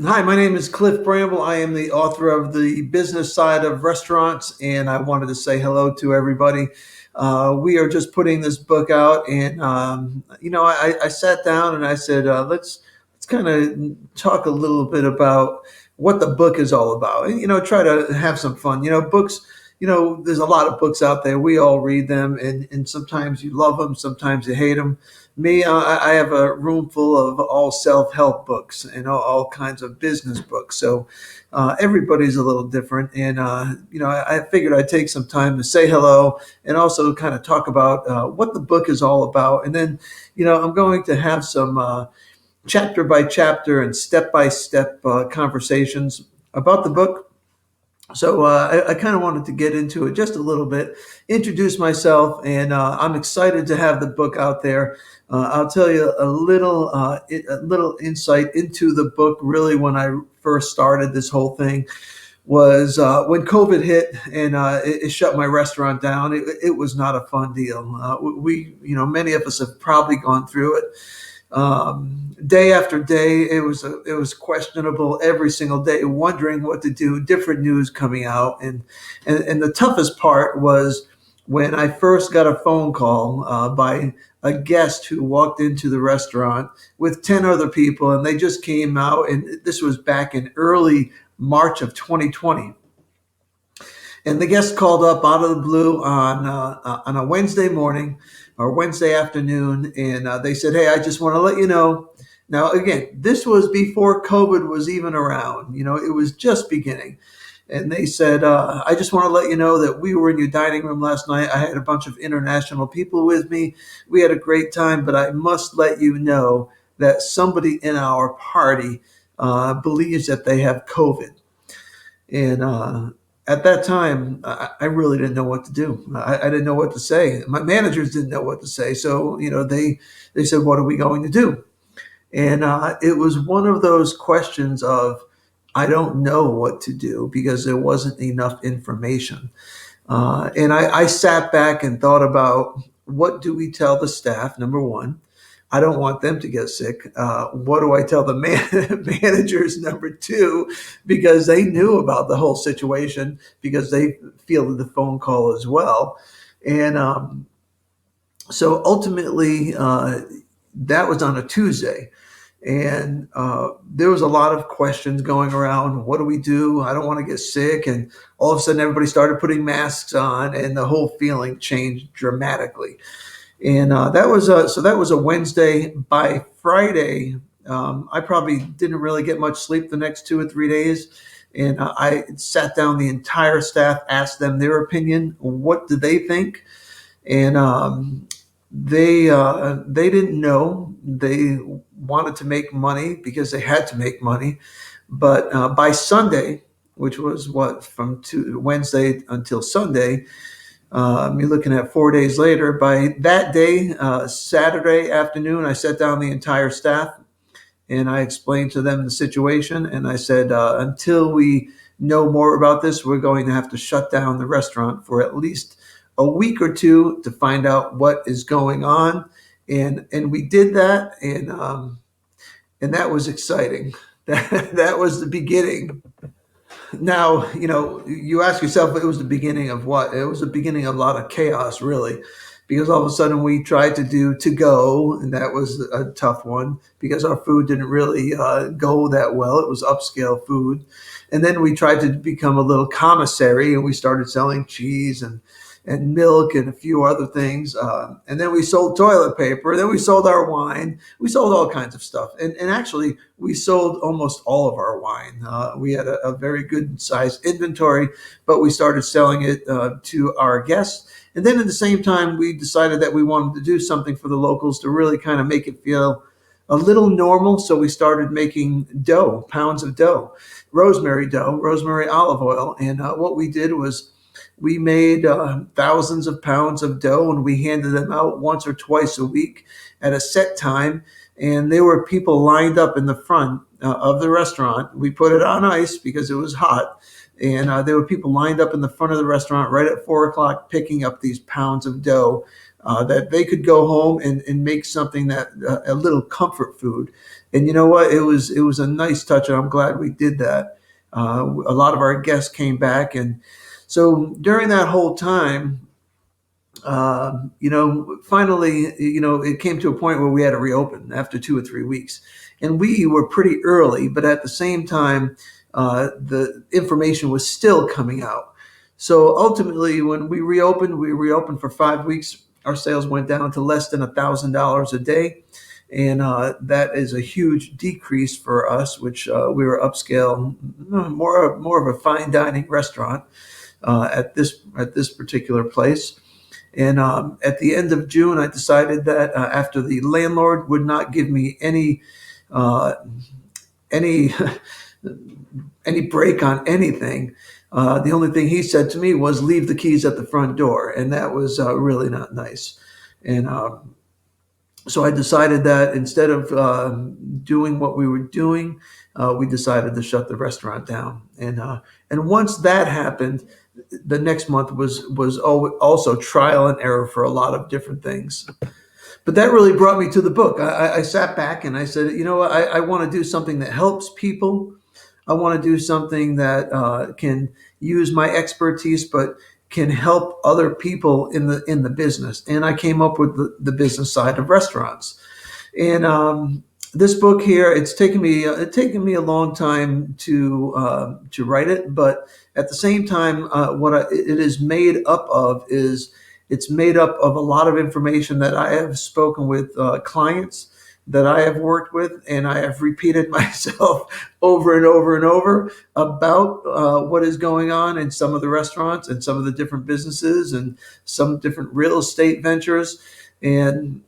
Hi, my name is Cliff Bramble. I am the author of the business side of restaurants, and I wanted to say hello to everybody. We are just putting this book out, and I sat down and I said, let's kind of talk a little bit about what the book is all about, and try to have some fun. Books. There's a lot of books out there. We all read them, and sometimes you love them, sometimes you hate them. Me, I have a room full of all self-help books and all kinds of business books. So everybody's a little different. And, I figured I'd take some time to say hello and also kind of talk about what the book is all about. And then, I'm going to have some chapter by chapter and step by step conversations about the book. So I kind of wanted to get into it just a little bit, introduce myself, and I'm excited to have the book out there. I'll tell you a little insight into the book. Really, when I first started this whole thing was when COVID hit and it shut my restaurant down. It was not a fun deal. Many of us have probably gone through it. Day after day, it was questionable every single day, wondering what to do. Different news coming out, and the toughest part was when I first got a phone call by a guest who walked into the restaurant with 10 other people, and they just came out, and this was back in early March of 2020. And the guest called up out of the blue on a Wednesday morning or Wednesday afternoon, and they said, "Hey, I just want to let you know." Now, again, this was before COVID was even around. It was just beginning. And they said, "I just want to let you know that we were in your dining room last night. I had a bunch of international people with me. We had a great time, but I must let you know that somebody in our party believes that they have COVID." And at that time, I really didn't know what to do. I didn't know what to say. My managers didn't know what to say. So, they said, "What are we going to do?" And it was one of those questions of, I don't know what to do because there wasn't enough information. And I sat back and thought about, what do we tell the staff? Number one, I don't want them to get sick. What do I tell the managers? Number two, because they knew about the whole situation because they fielded the phone call as well. And so ultimately, that was on a Tuesday. And there was a lot of questions going around. What do we do? I don't want to get sick. And all of a sudden, everybody started putting masks on, and the whole feeling changed dramatically. And that was a Wednesday. By Friday, I probably didn't really get much sleep the next 2 or 3 days. And I sat down the entire staff, asked them their opinion. What do they think? And they didn't know. They wanted to make money because they had to make money. But by Sunday, which was what, from Wednesday until Sunday, you're looking at 4 days later. By that day, Saturday afternoon, I sat down the entire staff and I explained to them the situation. And I said, until we know more about this, we're going to have to shut down the restaurant for at least a week or two to find out what is going on. And we did that, and that was exciting. That was the beginning. Now, you ask yourself, it was the beginning of what? It was the beginning of a lot of chaos, really, because all of a sudden we tried to do to go, and that was a tough one because our food didn't really go that well. It was upscale food. And then we tried to become a little commissary, and we started selling cheese and milk and a few other things. And then we sold toilet paper. Then we sold our wine. We sold all kinds of stuff. And actually, we sold almost all of our wine. We had a very good sized inventory, but we started selling it to our guests. And then at the same time, we decided that we wanted to do something for the locals to really kind of make it feel a little normal. So we started making dough, pounds of dough, rosemary olive oil. And what we did was we made thousands of pounds of dough, and we handed them out once or twice a week at a set time. And there were people lined up in the front of the restaurant. We put it on ice because it was hot. And there were people lined up in the front of the restaurant right at 4 o'clock picking up these pounds of dough that they could go home and make something that a little comfort food. And you know what? It was a nice touch, and I'm glad we did that. A lot of our guests came back, and so during that whole time, finally, it came to a point where we had to reopen after 2 or 3 weeks, and we were pretty early, but at the same time, the information was still coming out. So ultimately, when we reopened for 5 weeks. Our sales went down to less than $1,000 a day, and that is a huge decrease for us, which we were upscale, more of a fine dining restaurant at this particular place. And at the end of June, I decided that after the landlord would not give me uh, any any break on anything, the only thing he said to me was leave the keys at the front door, and that was really not nice. And so I decided that instead of doing what we were doing, we decided to shut the restaurant down. And once that happened, the next month was also trial and error for a lot of different things. But that really brought me to the book. I sat back and I said, you know what, I want to do something that helps people. I want to do something that can use my expertise, but can help other people in the business. And I came up with the business side of restaurants. And this book here, it's taken me a long time to write it, but at the same time, it is made up of is it's made up of a lot of information that I have spoken with clients that I have worked with, and I have repeated myself over and over and over about what is going on in some of the restaurants and some of the different businesses and some different real estate ventures. And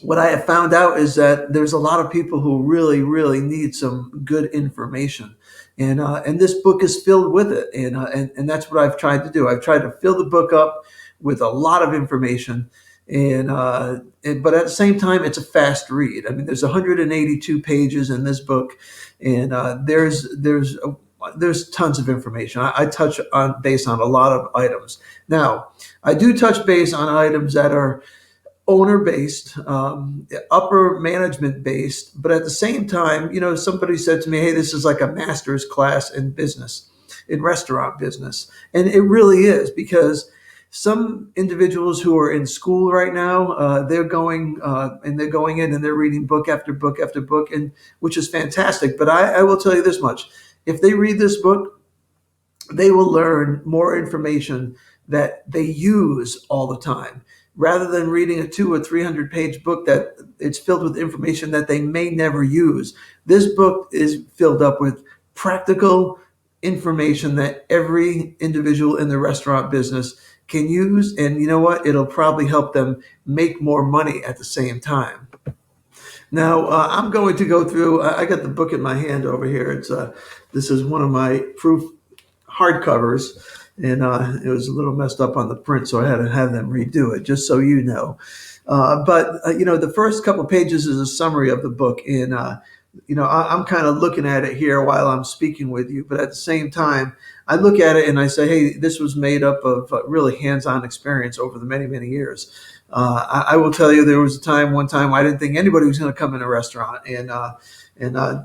what I have found out is that there's a lot of people who really, really need some good information, and this book is filled with it. And that's what I've tried to do. I've tried to fill the book up with a lot of information, but at the same time, it's a fast read. I mean, there's 182 pages in this book, and there's tons of information. I touch on base on a lot of items. Now, I do touch base on items that are owner based, upper management based, but at the same time, somebody said to me, hey, this is like a master's class in business, in restaurant business. And it really is, because some individuals who are in school right now, they're going in and they're reading book after book after book, and which is fantastic. But I will tell you this much: if they read this book, they will learn more information that they use all the time, rather than reading a 200 or 300 page book that it's filled with information that they may never use. This book is filled up with practical information that every individual in the restaurant business can use. And you know what? It'll probably help them make more money at the same time. Now, I'm going to go through, I got the book in my hand over here. This is one of my proof hardcovers, and it was a little messed up on the print, so I had to have them redo it, just so you know. But the first couple of pages is a summary of the book, and I'm kind of looking at it here while I'm speaking with you, but at the same time, I look at it and I say, hey, this was made up of really hands-on experience over the many, many years. I will tell you, there was one time I didn't think anybody was going to come in a restaurant, and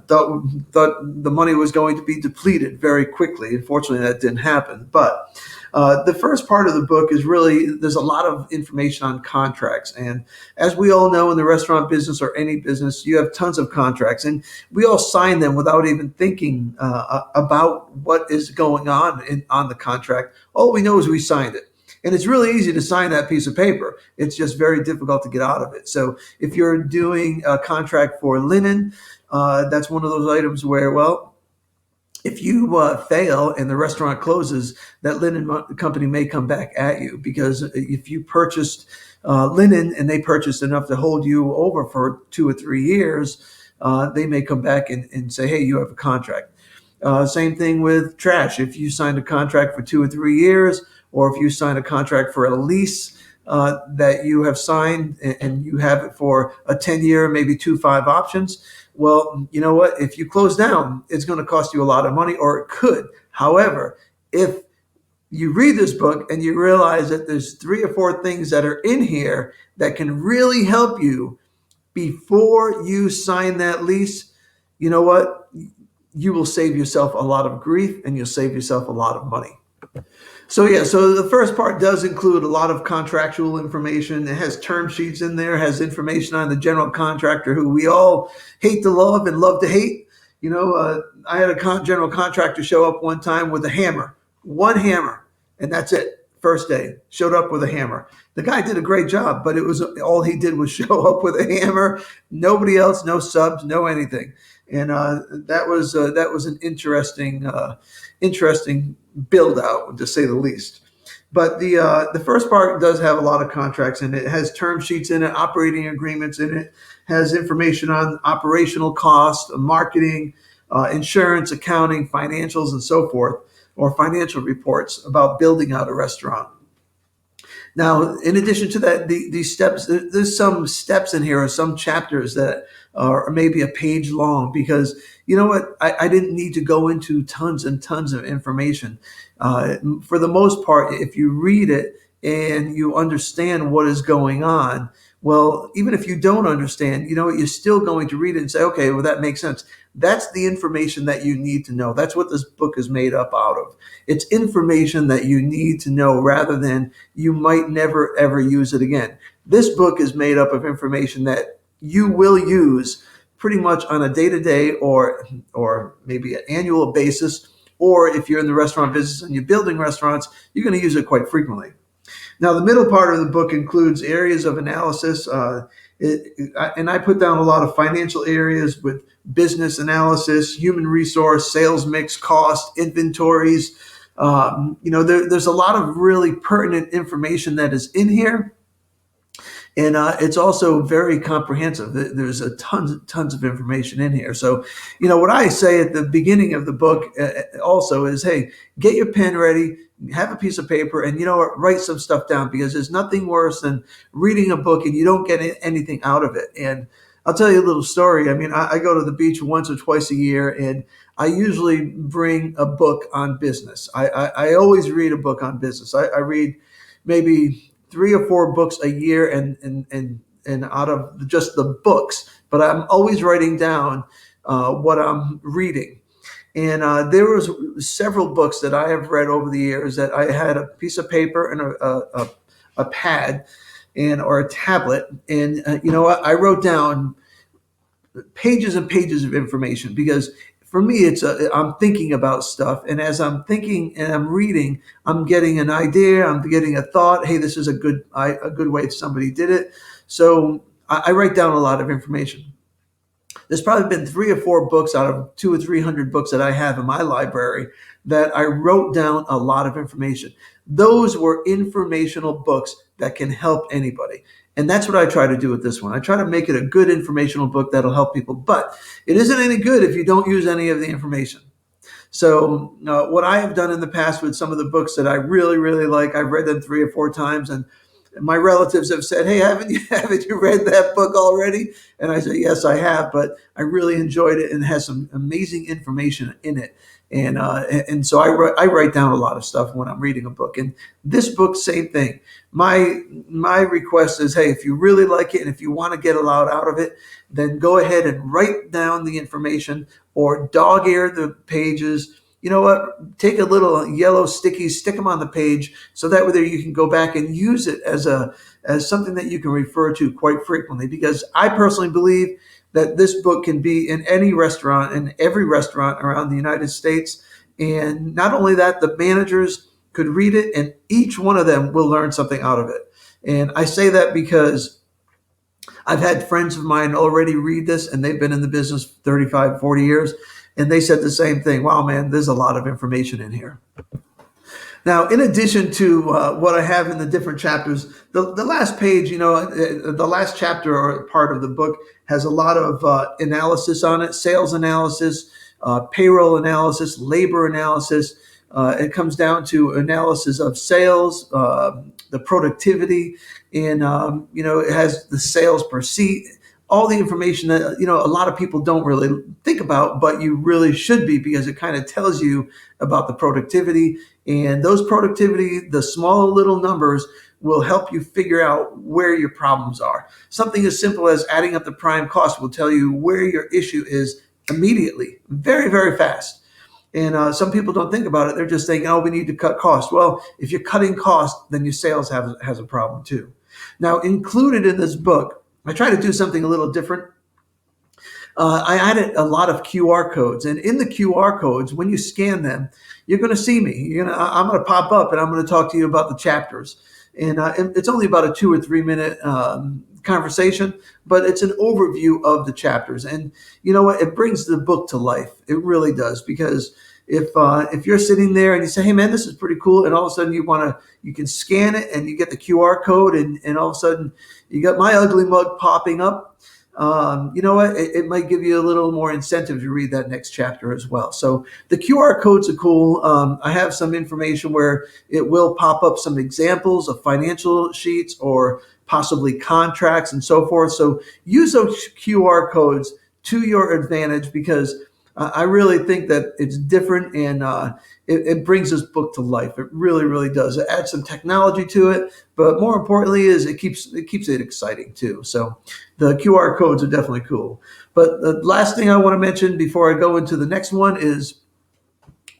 thought the money was going to be depleted very quickly. Unfortunately, that didn't happen. But the first part of the book is really, there's a lot of information on contracts. And as we all know, in the restaurant business or any business, you have tons of contracts, and we all sign them without even thinking about what is going on the contract. All we know is we signed it. And it's really easy to sign that piece of paper. It's just very difficult to get out of it. So if you're doing a contract for linen, that's one of those items where, well, if you fail and the restaurant closes, that linen company may come back at you, because if you purchased linen and they purchased enough to hold you over for 2 or 3 years, they may come back and say, hey, you have a contract. Same thing with trash. If you signed a contract for 2 or 3 years, or if you sign a contract for a lease that you have signed and you have it for a 10-year, maybe 2-5 options, well, you know what? If you close down, it's going to cost you a lot of money, or it could. However, if you read this book and you realize that there's 3 or 4 things that are in here that can really help you before you sign that lease. You know what? You will save yourself a lot of grief and you'll save yourself a lot of money. So yeah, so the first part does include a lot of contractual information. It has term sheets in there, has information on the general contractor who we all hate to love and love to hate. I had a general contractor show up one time with a hammer, one hammer, and that's it. First day, showed up with a hammer. The guy did a great job, but it was all he did was show up with a hammer. Nobody else, no subs, no anything. And that was an interesting build out, to say the least. But the first part does have a lot of contracts in it. It has term sheets in it, operating agreements in it, has information on operational cost, marketing, insurance, accounting, financials, and so forth, or financial reports about building out a restaurant. Now, in addition to that, these steps, there's some steps in here or some chapters that are maybe a page long, because you know what? I didn't need to go into tons and tons of information. For the most part, if you read it and you understand what is going on, well, even if you don't understand, you know what? You're still going to read it and say, okay, well, that makes sense. That's the information that you need to know. That's what this book is made up out of. It's information that you need to know rather than you might never ever use it again. This book is made up of information that you will use pretty much on a day-to-day or maybe an annual basis, or if you're in the restaurant business and you're building restaurants, you're going to use it quite frequently. Now, the middle part of the book includes areas of analysis, and I put down a lot of financial areas with business analysis, human resource, sales mix, cost, inventories. There's a lot of really pertinent information that is in here. And it's also very comprehensive. There's a tons of information in here. So, what I say at the beginning of the book also is, hey, get your pen ready, have a piece of paper, and write some stuff down, because there's nothing worse than reading a book and you don't get anything out of it. And I'll tell you a little story. I mean, I go to the beach once or twice a year, and I usually bring a book on business. I always read a book on business. I read maybe 3 or 4 books a year, and out of just the books, but I'm always writing down what I'm reading. And there was several books that I have read over the years that I had a piece of paper and a pad or a tablet, and I wrote down pages and pages of information, because for me I'm thinking about stuff, and as I'm thinking and I'm reading, I'm getting an idea, I'm getting a thought. Hey, this is a good way somebody did it. So I write down a lot of information. There's probably been 3 or 4 books out of 200 or 300 books that I have in my library that I wrote down a lot of information. Those were informational books that can help anybody. And that's what I try to do with this one. I try to make it a good informational book that'll help people, but it isn't any good if you don't use any of the information. So what I have done in the past with some of the books that I really, really like, I've read them 3 or 4 times, and my relatives have said, "Hey, haven't you read that book already?" And I say, "Yes, I have, but I really enjoyed it, and it has some amazing information in it." And so I write down a lot of stuff when I'm reading a book. And this book, same thing. My request is, hey, if you really like it and if you want to get a lot out of it, then go ahead and write down the information or dog ear the pages. You know what? Take a little yellow sticky, stick them on the page, so that way you can go back and use it as something that you can refer to quite frequently. Because I personally believe that this book can be in any restaurant, in every restaurant around the United States. And not only that, the managers could read it, and each one of them will learn something out of it. And I say that because I've had friends of mine already read this, and they've been in the business 35, 40 years. And they said the same thing. Wow, man, there's a lot of information in here. Now, in addition to what I have in the different chapters, the last page, the last chapter or part of the book has a lot of analysis on it: sales analysis, payroll analysis, labor analysis. It comes down to analysis of sales, the productivity, and it has the sales per seat. all the information that a lot of people don't really think about, but you really should be, because it kind of tells you about the productivity, and those productivity, the small little numbers will help you figure out where your problems are. Something as simple as adding up the prime cost will tell you where your issue is immediately, very, very fast. And some people don't think about it. They're just thinking, oh, we need to cut costs. Well, if you're cutting costs, then your sales has a problem too. Now, included in this book, I try to do something a little different. I added a lot of QR codes, and in the QR codes, when you scan them, you're going to see me. I'm going to pop up, and I'm going to talk to you about the chapters. And it's only about a 2 or 3 minute conversation, but it's an overview of the chapters. And you know what? It brings the book to life. It really does, because if you're sitting there and you say, "Hey, man, this is pretty cool," and all of a sudden you can scan it and you get the QR code, and all of a sudden you got my ugly mug popping up. You know what? It might give you a little more incentive to read that next chapter as well. So the QR codes are cool. I have some information where it will pop up some examples of financial sheets or possibly contracts and so forth. So use those QR codes to your advantage, because I really think that it's different, and it brings this book to life. It really, really does. It adds some technology to it, but more importantly is it keeps it exciting too. So the QR codes are definitely cool. But the last thing I want to mention before I go into the next one is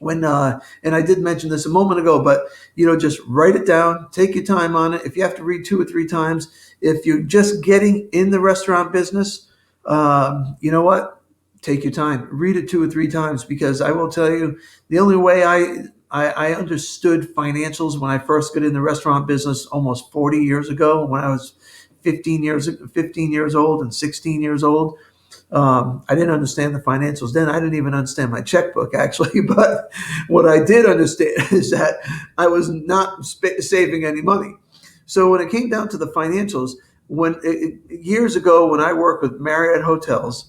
when and I did mention this a moment ago, but just write it down, take your time on it. If you have to read 2 or 3 times, if you're just getting in the restaurant business, you know what? Take your time, read it 2 or 3 times, because I will tell you, the only way I understood financials when I first got in the restaurant business almost 40 years ago, when I was 15 years old and 16 years old. I didn't understand the financials then. I didn't even understand my checkbook, actually. But what I did understand is that I was not saving any money. So when it came down to the financials, years ago when I worked with Marriott hotels,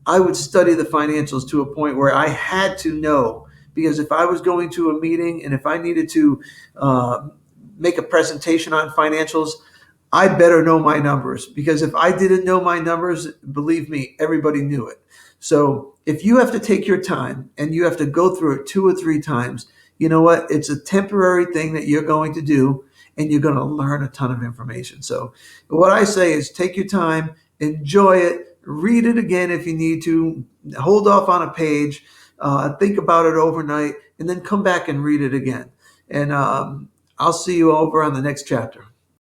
I would study the financials to a point where I had to know, because if I was going to a meeting and if I needed to make a presentation on financials, I better know my numbers, because if I didn't know my numbers, believe me, everybody knew it. So if you have to take your time and you have to go through it 2 or 3 times, you know what? It's a temporary thing that you're going to do, and you're going to learn a ton of information. So what I say is take your time, enjoy it, read it again if you need to, hold off on a page, think about it overnight, and then come back and read it again. And I'll see you over on the next chapter.